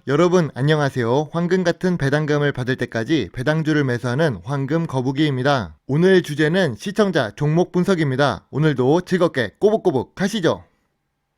여러분 안녕하세요. 황금 같은 배당금을 받을 때까지 배당주를 매수하는 황금 거북이입니다. 오늘 주제는 시청자 종목 분석입니다. 오늘도 즐겁게 꼬북꼬북 가시죠.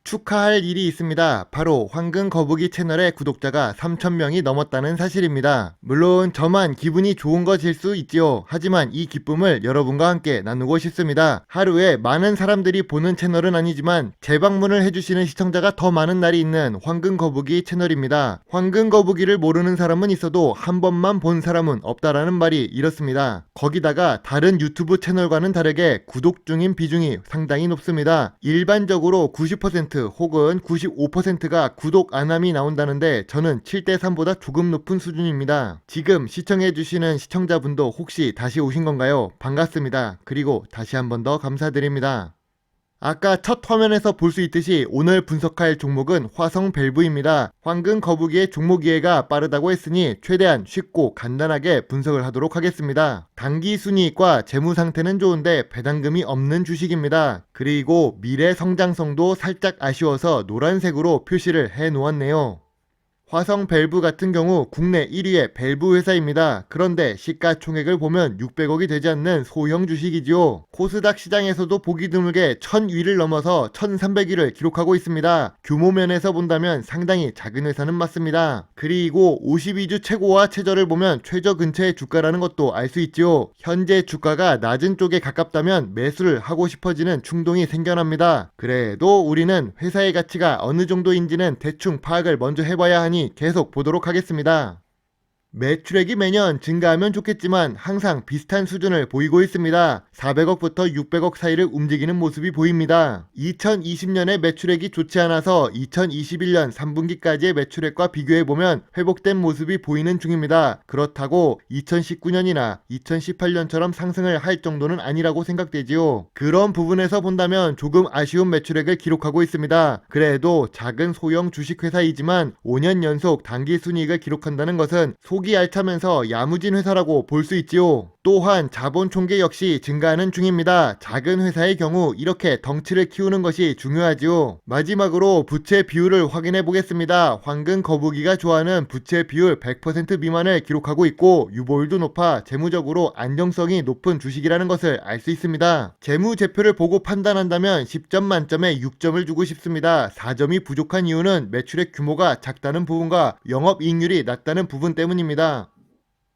축하할 일이 있습니다. 바로 황금 거북이 채널의 구독자가 3,000명이 넘었다는 사실입니다. 물론 저만 기분이 좋은 것일 수 있지요. 하지만 이 기쁨을 여러분과 함께 나누고 싶습니다. 하루에 많은 사람들이 보는 채널은 아니지만 재방문을 해주시는 시청자가 더 많은 날이 있는 황금 거북이 채널입니다. 황금 거북이를 모르는 사람은 있어도 한 번만 본 사람은 없다라는 말이 이렇습니다. 거기다가 다른 유튜브 채널과는 다르게 구독 중인 비중이 상당히 높습니다. 일반적으로 90% 혹은 95%가 구독 안함이 나온다는데 저는 7대3보다 조금 높은 수준입니다. 지금 시청해주시는 시청자분도 혹시 다시 오신 건가요? 반갑습니다. 그리고 다시 한 번 더 감사드립니다. 아까 첫 화면에서 볼 수 있듯이 오늘 분석할 종목은 화성 밸브입니다. 황금 거북이의 종목 이해가 빠르다고 했으니 최대한 쉽고 간단하게 분석을 하도록 하겠습니다. 단기 순이익과 재무 상태는 좋은데 배당금이 없는 주식입니다. 그리고 미래 성장성도 살짝 아쉬워서 노란색으로 표시를 해 놓았네요. 화성 밸브 같은 경우 국내 1위의 밸브 회사입니다. 그런데 시가총액을 보면 600억이 되지 않는 소형 주식이지요. 코스닥 시장에서도 보기 드물게 1000위를 넘어서 1300위를 기록하고 있습니다. 규모 면에서 본다면 상당히 작은 회사는 맞습니다. 그리고 52주 최고와 최저를 보면 최저 근처의 주가라는 것도 알 수 있지요. 현재 주가가 낮은 쪽에 가깝다면 매수를 하고 싶어지는 충동이 생겨납니다. 그래도 우리는 회사의 가치가 어느 정도인지는 대충 파악을 먼저 해봐야 하니 계속 보도록 하겠습니다. 매출액이 매년 증가하면 좋겠지만 항상 비슷한 수준을 보이고 있습니다. 400억부터 600억 사이를 움직이는 모습이 보입니다. 2020년에 매출액이 좋지 않아서 2021년 3분기까지의 매출액과 비교해보면 회복된 모습이 보이는 중입니다. 그렇다고 2019년이나 2018년처럼 상승을 할 정도는 아니라고 생각되지요. 그런 부분에서 본다면 조금 아쉬운 매출액을 기록하고 있습니다. 그래도 작은 소형 주식회사이지만 5년 연속 단기 순이익을 기록한다는 것은 속이 알차면서 야무진 회사라고 볼 수 있지요. 또한 자본 총계 역시 증가하는 중입니다. 작은 회사의 경우 이렇게 덩치를 키우는 것이 중요하지요. 마지막으로 부채 비율을 확인해 보겠습니다. 황금 거북이가 좋아하는 부채 비율 100% 미만을 기록하고 있고 유보율도 높아 재무적으로 안정성이 높은 주식이라는 것을 알 수 있습니다. 재무제표를 보고 판단한다면 10점 만점에 6점을 주고 싶습니다. 4점이 부족한 이유는 매출액 규모가 작다는 부분과 영업이익률이 낮다는 부분 때문입니다.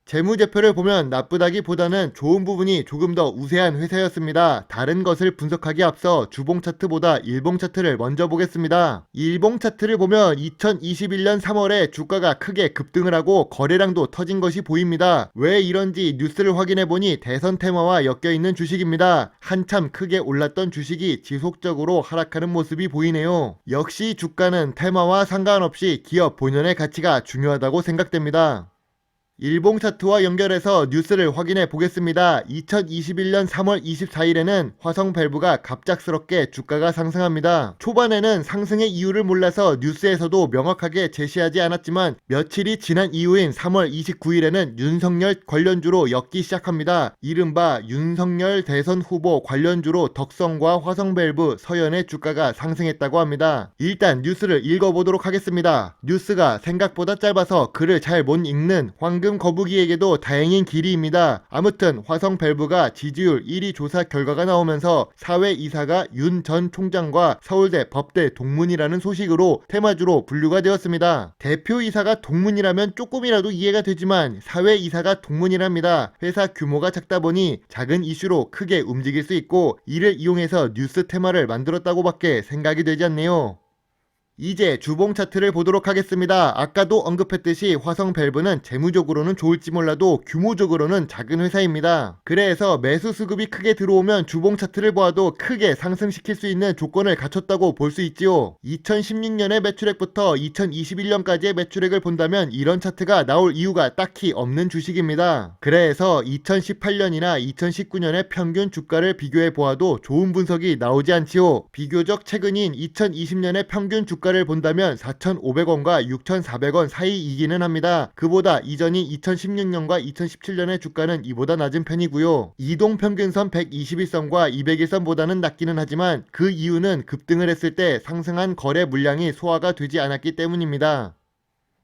재무제표를 보면 나쁘다기보다는 좋은 부분이 조금 더 우세한 회사였습니다. 다른 것을 분석하기 앞서 주봉 차트보다 일봉 차트를 먼저 보겠습니다. 일봉 차트를 보면 2021년 3월에 주가가 크게 급등을 하고 거래량도 터진 것이 보입니다. 왜 이런지 뉴스를 확인해보니 대선 테마와 엮여있는 주식입니다. 한참 크게 올랐던 주식이 지속적으로 하락하는 모습이 보이네요. 역시 주가는 테마와 상관없이 기업 본연의 가치가 중요하다고 생각됩니다. 일봉 차트와 연결해서 뉴스를 확인해 보겠습니다. 2021년 3월 24일에는 화성 밸브가 갑작스럽게 주가가 상승합니다. 초반에는 상승의 이유를 몰라서 뉴스에서도 명확하게 제시하지 않았지만 며칠이 지난 이후인 3월 29일에는 윤석열 관련주로 엮기 시작합니다. 이른바 윤석열 대선 후보 관련주로 덕성과 화성 밸브, 서현의 주가가 상승했다고 합니다. 일단 뉴스를 읽어보도록 하겠습니다. 뉴스가 생각보다 짧아서 글을 잘 못 읽는 황금 거북이에게도 다행인 길이입니다. 아무튼 화성 밸브가 지지율 1위 조사 결과가 나오면서 사회이사가 윤 전 총장과 서울대 법대 동문이라는 소식으로 테마주로 분류가 되었습니다. 대표이사가 동문이라면 조금이라도 이해가 되지만 사회이사가 동문이랍니다. 회사 규모가 작다 보니 작은 이슈로 크게 움직일 수 있고 이를 이용해서 뉴스 테마를 만들었다고 밖에 생각이 되지 않네요. 이제 주봉 차트를 보도록 하겠습니다. 아까도 언급했듯이 화성 밸브는 재무적으로는 좋을지 몰라도 규모적으로는 작은 회사입니다. 그래서 매수 수급이 크게 들어오면 주봉 차트를 보아도 크게 상승시킬 수 있는 조건을 갖췄다고 볼 수 있지요. 2016년의 매출액부터 2021년까지의 매출액을 본다면 이런 차트가 나올 이유가 딱히 없는 주식입니다. 그래서 2018년이나 2019년의 평균 주가를 비교해 보아도 좋은 분석이 나오지 않지요. 비교적 최근인 2020년의 평균 주가를 주가를 본다면 4,500원과 6,400원 사이이기는 합니다. 그보다 이전인 2016년과 2017년의 주가는 이보다 낮은 편이고요. 이동평균선 121선과 201선보다는 낮기는 하지만 그 이유는 급등을 했을 때 상승한 거래 물량이 소화가 되지 않았기 때문입니다.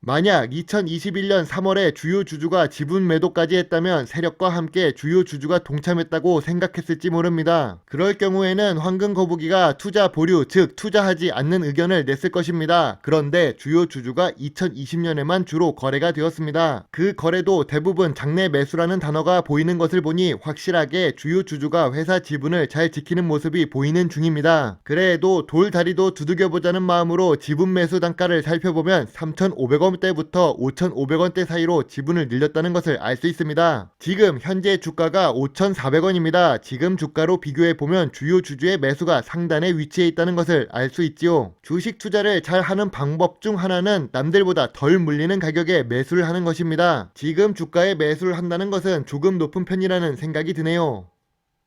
만약 2021년 3월에 주요 주주가 지분 매도까지 했다면 세력과 함께 주요 주주가 동참했다고 생각했을지 모릅니다. 그럴 경우에는 황금 거북이가 투자 보류, 즉 투자하지 않는 의견을 냈을 것입니다. 그런데 주요 주주가 2020년에만 주로 거래가 되었습니다. 그 거래도 대부분 장내 매수라는 단어가 보이는 것을 보니 확실하게 주요 주주가 회사 지분을 잘 지키는 모습이 보이는 중입니다. 그래도 돌다리도 두들겨보자는 마음으로 지분 매수 단가를 살펴보면 3,500원 때부터 5,500원대 사이로 지분을 늘렸다는 것을 알 수 있습니다. 지금 현재 주가가 5,400원입니다. 지금 주가로 비교해보면 주요 주주의 매수가 상단에 위치해 있다는 것을 알 수 있지요. 주식 투자를 잘 하는 방법 중 하나는 남들보다 덜 물리는 가격에 매수를 하는 것입니다. 지금 주가에 매수를 한다는 것은 조금 높은 편이라는 생각이 드네요.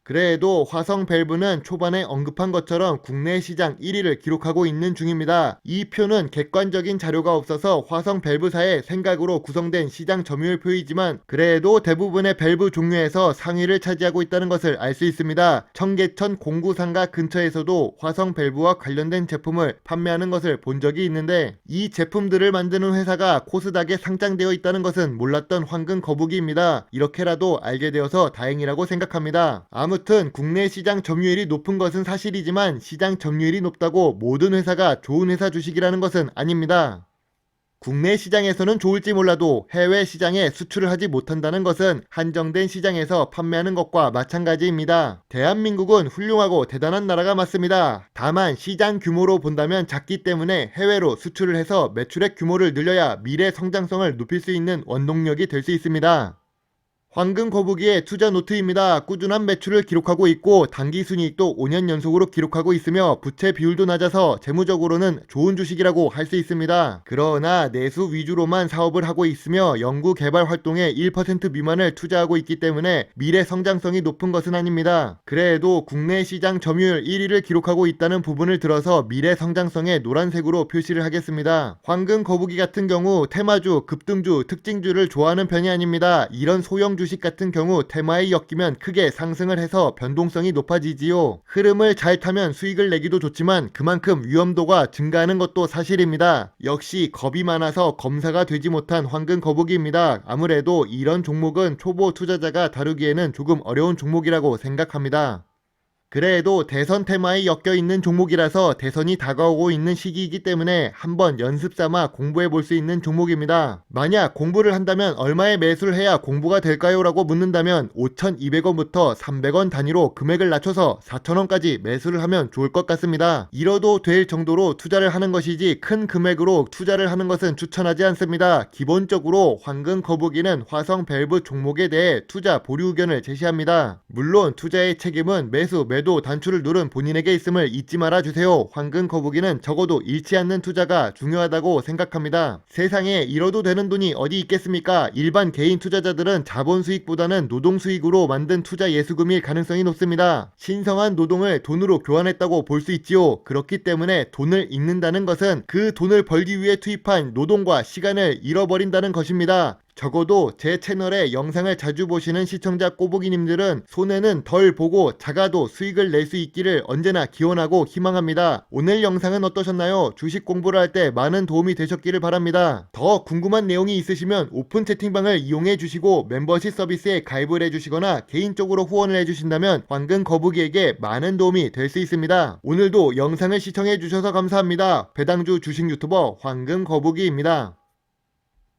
그래도 화성 밸브는 초반에 언급한 것처럼 국내 시장 1위를 기록하고 있는 중입니다. 이 표는 객관적인 자료가 없어서 화성 밸브사의 생각으로 구성된 시장 점유율 표이지만 그래도 대부분의 밸브 종류에서 상위를 차지하고 있다는 것을 알 수 있습니다. 청계천 공구상가 근처에서도 화성 밸브와 관련된 제품을 판매하는 것을 본 적이 있는데 이 제품들을 만드는 회사가 코스닥에 상장되어 있다는 것은 몰랐던 황금 거북이입니다. 이렇게라도 알게 되어서 다행이라고 생각합니다. 아무튼 국내 시장 점유율이 높은 것은 사실이지만 시장 점유율이 높다고 모든 회사가 좋은 회사 주식이라는 것은 아닙니다. 국내 시장에서는 좋을지 몰라도 해외 시장에 수출을 하지 못한다는 것은 한정된 시장에서 판매하는 것과 마찬가지입니다. 대한민국은 훌륭하고 대단한 나라가 맞습니다. 다만 시장 규모로 본다면 작기 때문에 해외로 수출을 해서 매출액 규모를 늘려야 미래 성장성을 높일 수 있는 원동력이 될 수 있습니다. 황금 거북이의 투자 노트입니다. 꾸준한 매출을 기록하고 있고 단기 순이익도 5년 연속으로 기록하고 있으며 부채 비율도 낮아서 재무적으로는 좋은 주식이라고 할 수 있습니다. 그러나 내수 위주로만 사업을 하고 있으며 연구 개발 활동에 1% 미만을 투자하고 있기 때문에 미래 성장성이 높은 것은 아닙니다. 그래도 국내 시장 점유율 1위를 기록하고 있다는 부분을 들어서 미래 성장성에 노란색으로 표시를 하겠습니다. 황금 거북이 같은 경우 테마주, 급등주, 특징주를 좋아하는 편이 아닙니다. 이런 소형 주식 같은 경우 테마에 엮이면 크게 상승을 해서 변동성이 높아지지요. 흐름을 잘 타면 수익을 내기도 좋지만 그만큼 위험도가 증가하는 것도 사실입니다. 역시 겁이 많아서 검사가 되지 못한 황금 거북이입니다. 아무래도 이런 종목은 초보 투자자가 다루기에는 조금 어려운 종목이라고 생각합니다. 그래도 대선 테마에 엮여 있는 종목이라서 대선이 다가오고 있는 시기이기 때문에 한번 연습 삼아 공부해 볼 수 있는 종목입니다. 만약 공부를 한다면 얼마에 매수를 해야 공부가 될까요? 라고 묻는다면 5,200원부터 300원 단위로 금액을 낮춰서 4,000원까지 매수를 하면 좋을 것 같습니다. 이뤄도 될 정도로 투자를 하는 것이지 큰 금액으로 투자를 하는 것은 추천하지 않습니다. 기본적으로 황금 거북이는 화성 밸브 종목에 대해 투자 보류 의견을 제시합니다. 물론 투자의 책임은 매도 단추를 누른 본인에게 있음을 잊지 말아주세요. 황금 거북이는 적어도 잃지 않는 투자가 중요하다고 생각합니다. 세상에 잃어도 되는 돈이 어디 있겠습니까? 일반 개인 투자자들은 자본 수익보다는 노동 수익으로 만든 투자 예수금일 가능성이 높습니다. 신성한 노동을 돈으로 교환했다고 볼 수 있지요. 그렇기 때문에 돈을 잃는다는 것은 그 돈을 벌기 위해 투입한 노동과 시간을 잃어버린다는 것입니다. 적어도 제 채널에 영상을 자주 보시는 시청자 꼬부기님들은 손해는 덜 보고 작아도 수익을 낼 수 있기를 언제나 기원하고 희망합니다. 오늘 영상은 어떠셨나요? 주식 공부를 할 때 많은 도움이 되셨기를 바랍니다. 더 궁금한 내용이 있으시면 오픈 채팅방을 이용해 주시고 멤버십 서비스에 가입을 해주시거나 개인적으로 후원을 해주신다면 황금 거북이에게 많은 도움이 될 수 있습니다. 오늘도 영상을 시청해 주셔서 감사합니다. 배당주 주식 유튜버 황금 거북이입니다.